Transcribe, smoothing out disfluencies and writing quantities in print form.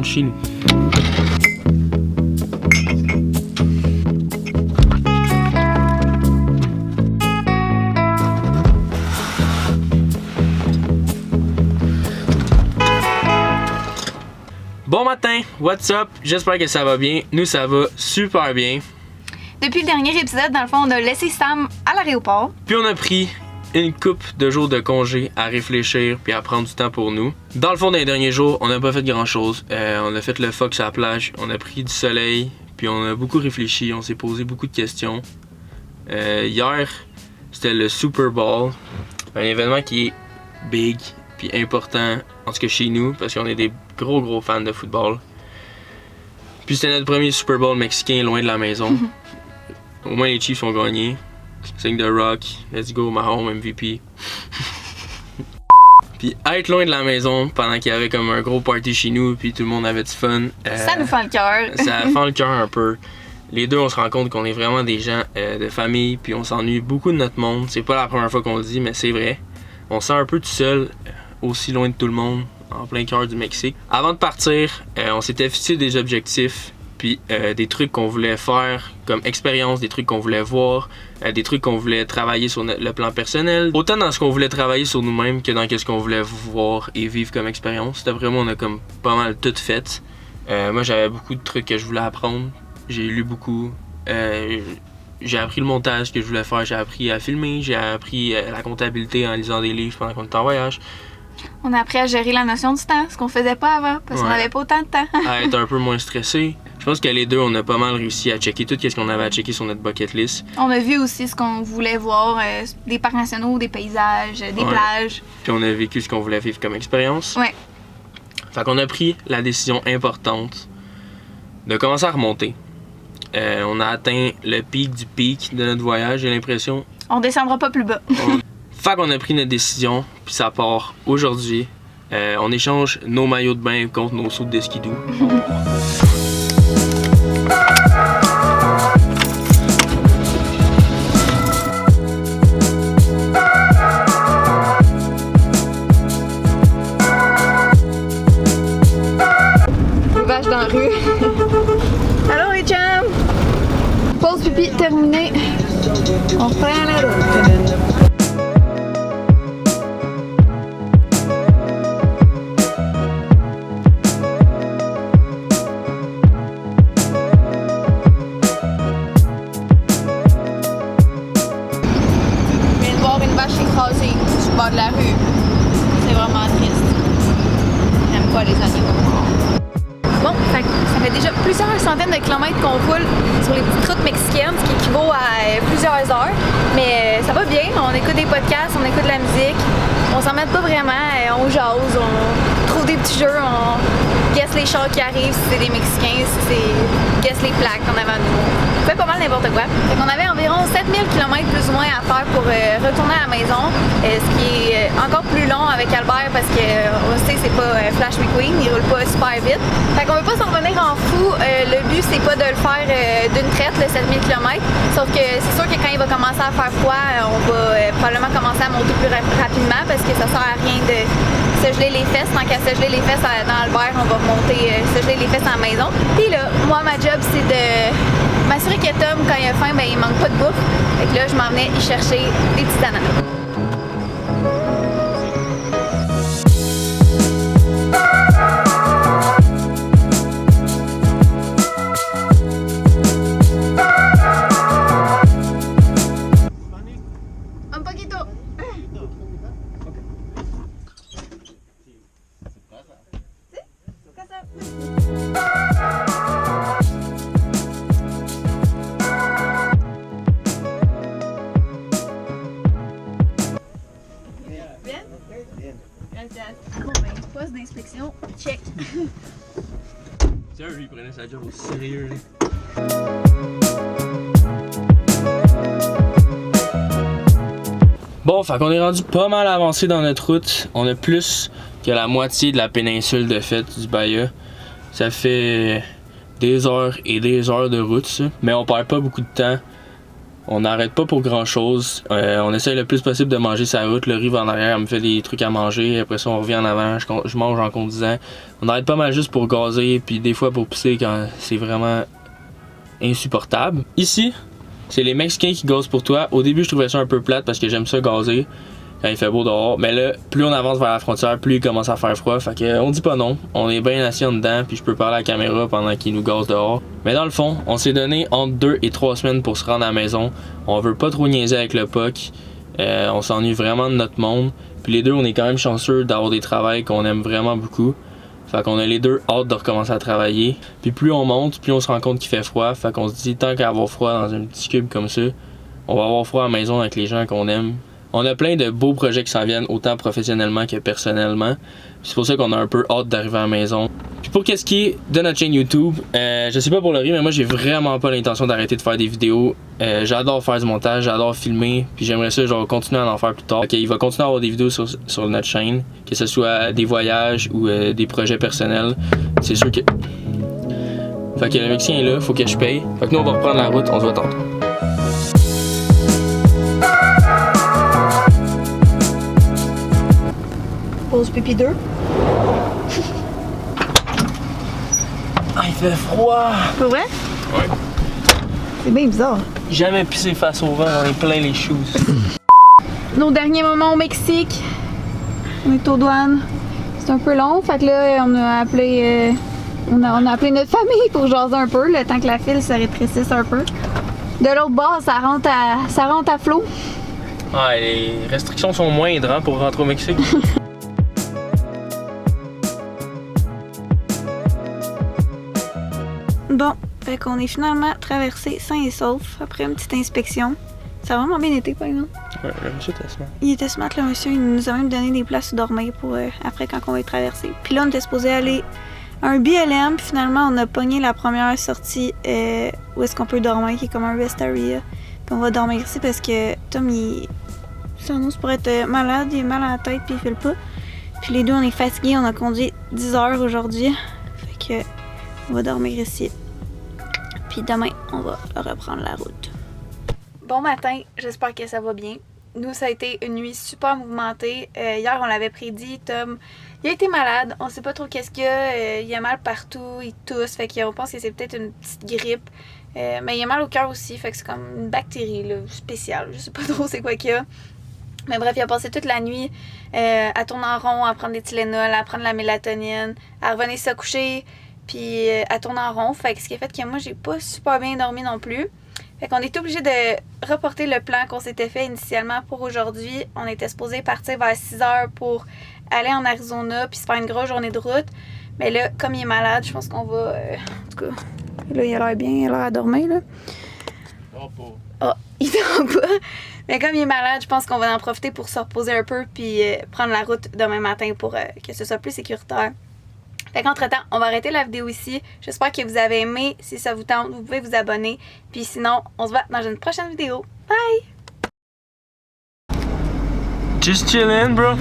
rentre chez nous. Bon matin, what's up? J'espère que ça va bien. Nous, ça va super bien. Depuis le dernier épisode, dans le fond, on a laissé Sam à l'aéroport. Puis on a pris une couple de jours de congé à réfléchir puis à prendre du temps pour nous. Dans le fond, dans les derniers jours, on n'a pas fait grand-chose. On a fait le fuck sur la plage, on a pris du soleil, puis on a beaucoup réfléchi, on s'est posé beaucoup de questions. Hier, c'était le Super Bowl, un événement qui est big puis important, en tout cas chez nous, parce qu'on est des gros fans de football. Puis c'était notre premier Super Bowl mexicain loin de la maison. Au moins les Chiefs ont gagné. Signe de rock, let's go, Mahomes MVP. Puis être loin de la maison pendant qu'il y avait comme un gros party chez nous, puis tout le monde avait du fun. Ça nous fend le cœur. Ça fend le cœur un peu. Les deux, on se rend compte qu'on est vraiment des gens de famille, puis on s'ennuie beaucoup de notre monde. C'est pas la première fois qu'on le dit, mais c'est vrai. On se sent un peu tout seul, aussi loin de tout le monde, en plein cœur du Mexique. Avant de partir, on s'était fixé des objectifs, puis des trucs qu'on voulait faire comme expérience, des trucs qu'on voulait voir, des trucs qu'on voulait travailler sur le plan personnel. Autant dans ce qu'on voulait travailler sur nous-mêmes que dans ce qu'on voulait voir et vivre comme expérience. D'après moi, on a comme pas mal tout fait. Moi, j'avais beaucoup de trucs que je voulais apprendre. J'ai lu beaucoup. J'ai appris le montage que je voulais faire. J'ai appris à filmer. J'ai appris la comptabilité en lisant des livres pendant qu'on était en voyage. On a appris à gérer la notion du temps, ce qu'on faisait pas avant, parce qu'on n'avait pas autant de temps. À être un peu moins stressé. Je pense que les deux, on a pas mal réussi à checker tout ce qu'on avait à checker sur notre bucket list. On a vu aussi ce qu'on voulait voir, des parcs nationaux, des paysages, des plages. Puis on a vécu ce qu'on voulait vivre comme expérience. Ouais. Fait qu'on a pris la décision importante de commencer à remonter. On a atteint le pic du pic de notre voyage, j'ai l'impression. On descendra pas plus bas. Fait qu'on a pris notre décision, puis ça part aujourd'hui. On échange nos maillots de bain contre nos sauts de skidoo. Les vaches dans la rue. Allô les chums! Pause pipi terminée. On prend la route. Écrasé sur le bord de la rue. C'est vraiment triste. J'aime pas les animaux. Bon, ça fait déjà plusieurs centaines de kilomètres qu'on roule sur les petites routes mexicaines, ce qui équivaut à plusieurs heures. Mais ça va bien, on écoute des podcasts, on écoute de la musique. On s'en met pas vraiment, on jase, on trouve des petits jeux, on guesse les chars qui arrivent, si c'est des Mexicains, si c'est guesse les plaques en avant de nous. On fait pas mal n'importe quoi. Fait qu'on avait environ 7000 km plus ou moins à faire pour retourner à la maison, ce qui est encore plus long avec Albert parce que on sait c'est pas Flash McQueen, il roule pas super vite. Fait qu'on veut pas s'en revenir en fou, le but c'est pas de le faire d'une traite, le 7000 km, sauf que c'est sûr que quand il va commencer à faire froid, on va probablement commencer à monter plus rapidement parce que ça sert à rien de se geler les fesses. Tant qu'à se geler les fesses dans Albert, on va monter, se geler les fesses à la maison. Puis là, moi ma job c'est de m'assurer que Tom, quand il a faim, ben il manque pas de bouffe. Fait que là, je m'en venais y chercher des petits ananas. Un poquito. Bon ben, poste d'inspection, check. Tiens, lui, il prenait sa job au sérieux. Bon, fait qu'on est rendu pas mal avancé dans notre route. On a plus que la moitié de la péninsule de fait du Bahia. Ça fait des heures et des heures de route, ça. Mais on perd pas beaucoup de temps. On n'arrête pas pour grand chose. On essaye le plus possible de manger sa route. Le riz va en arrière, elle me fait des trucs à manger. Après ça, on revient en avant, je mange en conduisant. On arrête pas mal juste pour gazer, puis des fois pour pisser quand c'est vraiment insupportable. Ici, c'est les Mexicains qui gazent pour toi. Au début, je trouvais ça un peu plate parce que j'aime ça gazer quand il fait beau dehors. Mais là, plus on avance vers la frontière, plus il commence à faire froid. Fait que on dit pas non. On est bien assis en dedans, puis je peux parler à la caméra pendant qu'il nous gaze dehors. Mais dans le fond, on s'est donné entre 2 et 3 semaines pour se rendre à la maison. On veut pas trop niaiser avec le POC. On s'ennuie vraiment de notre monde. Puis les deux, on est quand même chanceux d'avoir des travails qu'on aime vraiment beaucoup. Fait qu'on a les deux hâte de recommencer à travailler. Puis plus on monte, plus on se rend compte qu'il fait froid. Fait qu'on se dit, tant qu'à avoir froid dans un petit cube comme ça, on va avoir froid à la maison avec les gens qu'on aime. On a plein de beaux projets qui s'en viennent, autant professionnellement que personnellement. C'est pour ça qu'on a un peu hâte d'arriver à la maison. Puis pour qu'est-ce qui est de notre chaîne YouTube, je sais pas pour le riz, mais moi j'ai vraiment pas l'intention d'arrêter de faire des vidéos. J'adore faire du montage, j'adore filmer, puis j'aimerais ça genre continuer à en faire plus tard. Okay, il va continuer à avoir des vidéos sur notre chaîne, que ce soit des voyages ou des projets personnels. C'est sûr que... Fait que le Mexicain est là, faut que je paye. Fait que nous on va reprendre la route, on se voit tantôt. Pause pipi 2. Ah, il fait froid! Pour vrai? Ouais. C'est bien bizarre. Jamais pissé face au vent, on est plein les shoes. Nos derniers moments au Mexique. On est aux douanes. C'est un peu long, fait que là, on a appelé, on a appelé notre famille pour jaser un peu, le temps que la file se rétrécisse un peu. De l'autre bord, ça rentre à flot. Ah, les restrictions sont moindres hein, pour rentrer au Mexique. Bon, fait qu'on est finalement traversé sain et sauf après une petite inspection. Ça a vraiment bien été, par exemple. Ouais, le monsieur était smart. Il était smart, le monsieur. Il nous a même donné des places où dormir pour après quand on va y traverser. Puis là, on était supposé aller à un BLM, puis finalement, on a pogné la première sortie où est-ce qu'on peut dormir, qui est comme un rest area. Puis on va dormir ici parce que Tom, il s'annonce pour être malade, il a mal à la tête, puis il file pas. Puis les deux, on est fatigués, on a conduit 10 heures aujourd'hui. Fait que on va dormir ici. Puis demain, on va reprendre la route. Bon matin, j'espère que ça va bien. Nous, ça a été une nuit super mouvementée. Hier, on l'avait prédit, Tom, il a été malade. On sait pas trop qu'est-ce qu'il y a. Il a mal partout, il tousse. Fait qu'on pense que c'est peut-être une petite grippe. Mais il a mal au cœur aussi. Fait que c'est comme une bactérie là, spéciale. Je sais pas trop c'est quoi qu'il y a. Mais bref, il a passé toute la nuit à tourner en rond, à prendre des Tylenol, à prendre la mélatonine, à revenir se coucher, puis à tourner en rond. Fait que ce qui a fait que moi, j'ai pas super bien dormi non plus. Fait qu'on est obligé de reporter le plan qu'on s'était fait initialement pour aujourd'hui. On était supposé partir vers 6h pour aller en Arizona puis se faire une grosse journée de route. Mais là, comme il est malade, je pense qu'on va... en tout cas, là, il a l'air bien, il a l'air à dormir, là. Oh, il dort pas. Mais comme il est malade, je pense qu'on va en profiter pour se reposer un peu puis prendre la route demain matin pour que ce soit plus sécuritaire. Fait qu'entre-temps, on va arrêter la vidéo ici. J'espère que vous avez aimé. Si ça vous tente, vous pouvez vous abonner. Puis sinon, on se voit dans une prochaine vidéo. Bye! Just chillin', bro.